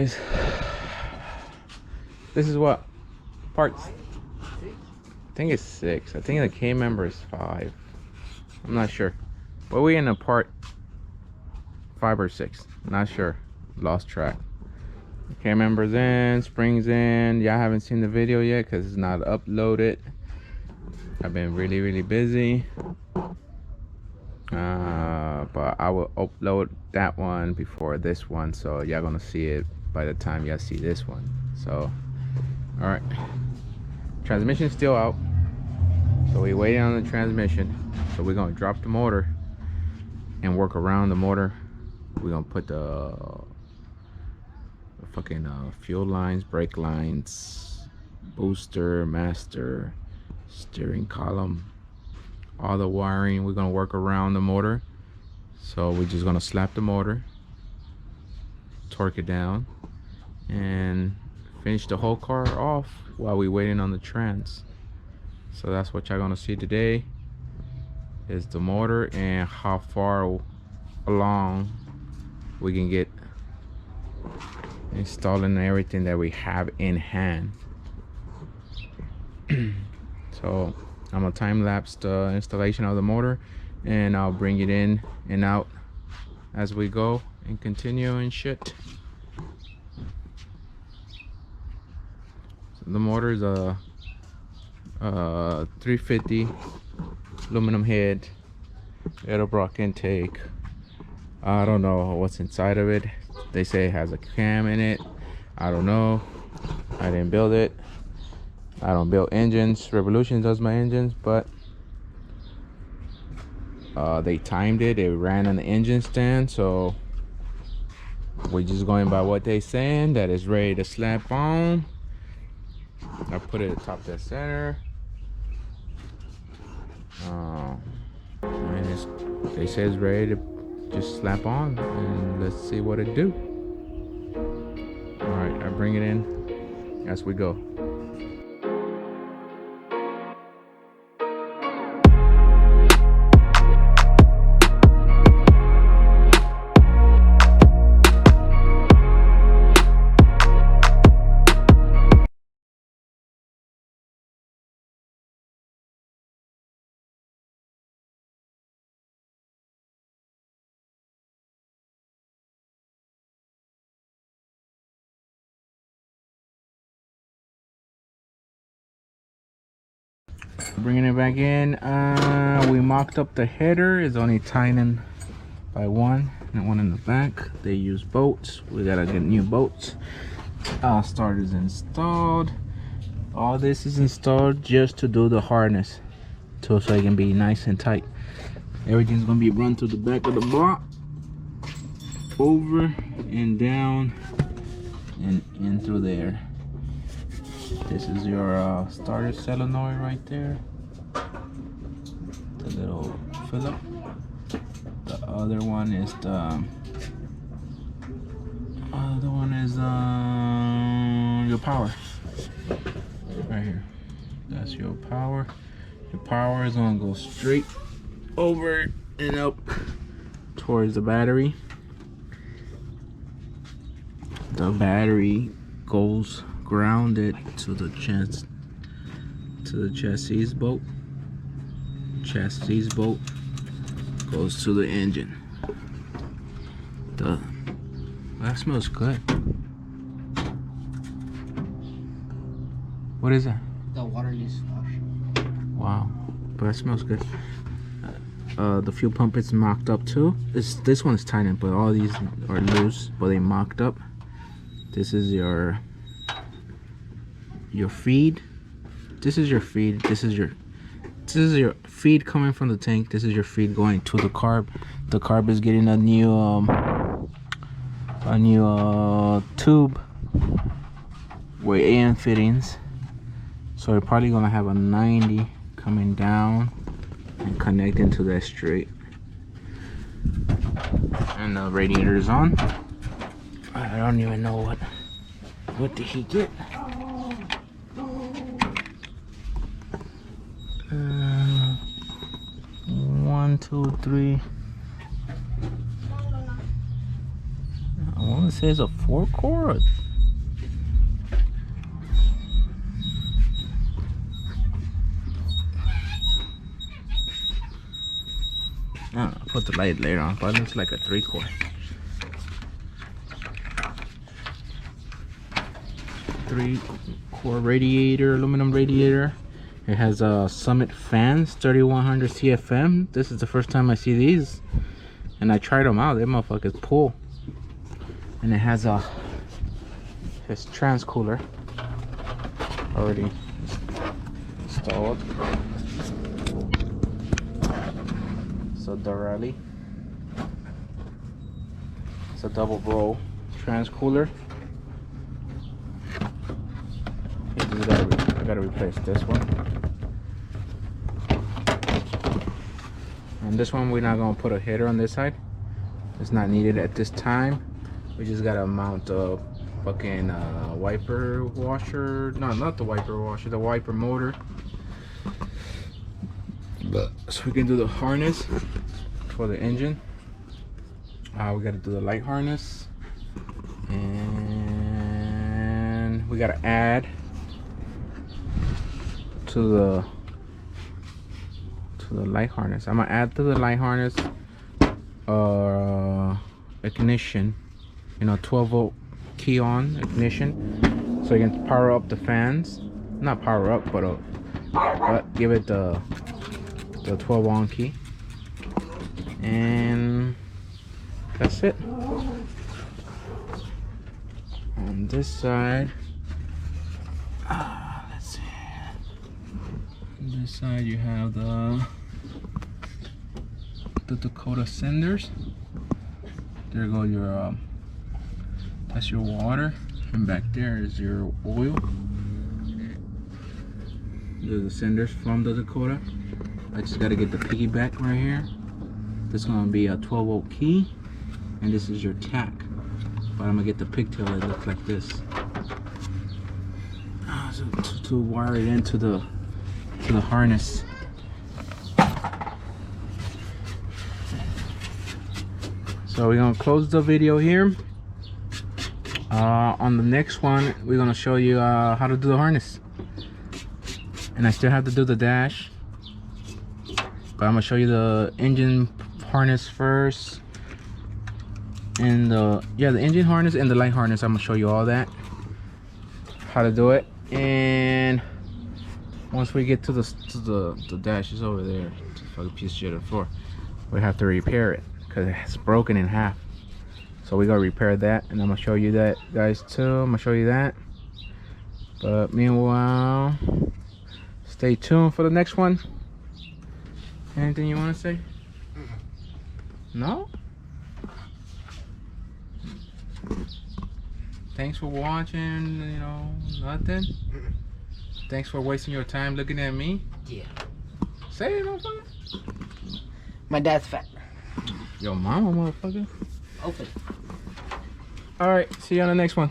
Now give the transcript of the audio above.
guys. This is what parts. I think it's 6. I think the K member is 5. I'm not sure, but we in a part 5 or 6. Not sure. Lost track. K member's in, springs in. Y'all haven't seen the video yet because it's not uploaded. I've been really busy. But I will upload that one before this one, so y'all gonna see it by the time y'all see this one. So all right, transmission still out, so we're waiting on the transmission. So we're gonna drop the motor and work around the motor. We're gonna put the fucking fuel lines, brake lines, booster, master, steering column, all the wiring. We're gonna work around the motor. So we're just gonna slap the motor, torque it down, and finish the whole car off while we're waiting on the trans. So that's what y'all gonna see today, is the motor and how far along we can get installing everything that we have in hand. So I'm gonna time lapse the installation of the motor, and I'll bring it in and out as we go and continue and shit. So the motor is a 350 aluminum head, Edelbrock intake. I don't know what's inside of it. They say it has a cam in it. I don't know. I didn't build it. I don't build engines. Revolution does my engines, but they timed it. It ran on the engine stand, so we're just going by what they saying. That is ready to slap on. I put it atop the center. And they say it's ready to just slap on, and let's see what it do. All right, I bring it in as we go. Bringing it back in. We mocked up the header. It's only tightened by one and one in the back. They use bolts. We gotta get new bolts. Starter's installed. All this is installed just to do the harness, so it can be nice and tight. Everything's gonna be run through the back of the block, over and down and in through there. This is your starter solenoid right there, the little Phillip. The other one is your power right here. That's your power. Your power is gonna go straight over and up towards the battery. The battery goes grounded to the chassis bolt. Chassis bolt goes to the engine. That smells good. What is that? The water you swash. Wow, but that smells good. The fuel pump is mocked up too. This one is tightened, but all these are loose, but they mocked up. This is your feed. This is your feed. This is your feed coming from the tank. This is your feed going to the carb. The carb is getting a new tube with AN fittings, so we're probably gonna have a 90 coming down and connecting to that straight. And the radiator is on. I don't even know what did he get. 1, 2, 3. I want to says a 4-core. I'll put the light later on, but it looks like a 3-core. 3-core radiator, aluminum radiator. It has Summit fans, 3100 CFM. This is the first time I see these, and I tried them out. They motherfuckers pull. And it has this trans cooler already installed. So Durali. It's a double row trans cooler. I gotta replace this one. And this one we're not gonna put a header on this side. It's not needed at this time. We just gotta mount a fucking wiper washer. No, not the wiper washer, the wiper motor. So we can do the harness for the engine. We gotta do the light harness. And we gotta add to the light harness. I'm gonna add to the light harness ignition, you know, 12-volt key on ignition, so you can power up the fans. Not power up, but give it the 12 on key. And that's it. On this side, let's see. On this side you have the Dakota senders. There go your that's your water, and back there is your oil. Those are the senders from the Dakota. I just got to get the piggyback right here. This is going to be a 12-volt key, and this is your tack. But I'm gonna get the pigtail that looks like this. So to wire it into the harness. So we're gonna close the video here. On the next one, we're gonna show you how to do the harness. And I still have to do the dash, but I'm gonna show you the engine harness first. And the engine harness and the light harness. I'm gonna show you all that, how to do it. And once we get to the dash is over there, it's a fucking piece of shit on the floor. We have to repair it because it's broken in half. So we gotta repair that, and I'm gonna show you that, guys, too. I'm gonna show you that. But meanwhile, stay tuned for the next one. Anything you want to say? No? Thanks for watching, you know, nothing. Thanks for wasting your time looking at me. Yeah. Say it, motherfucker. My dad's fat. Yo, mama, motherfucker. Open. Alright, see you on the next one.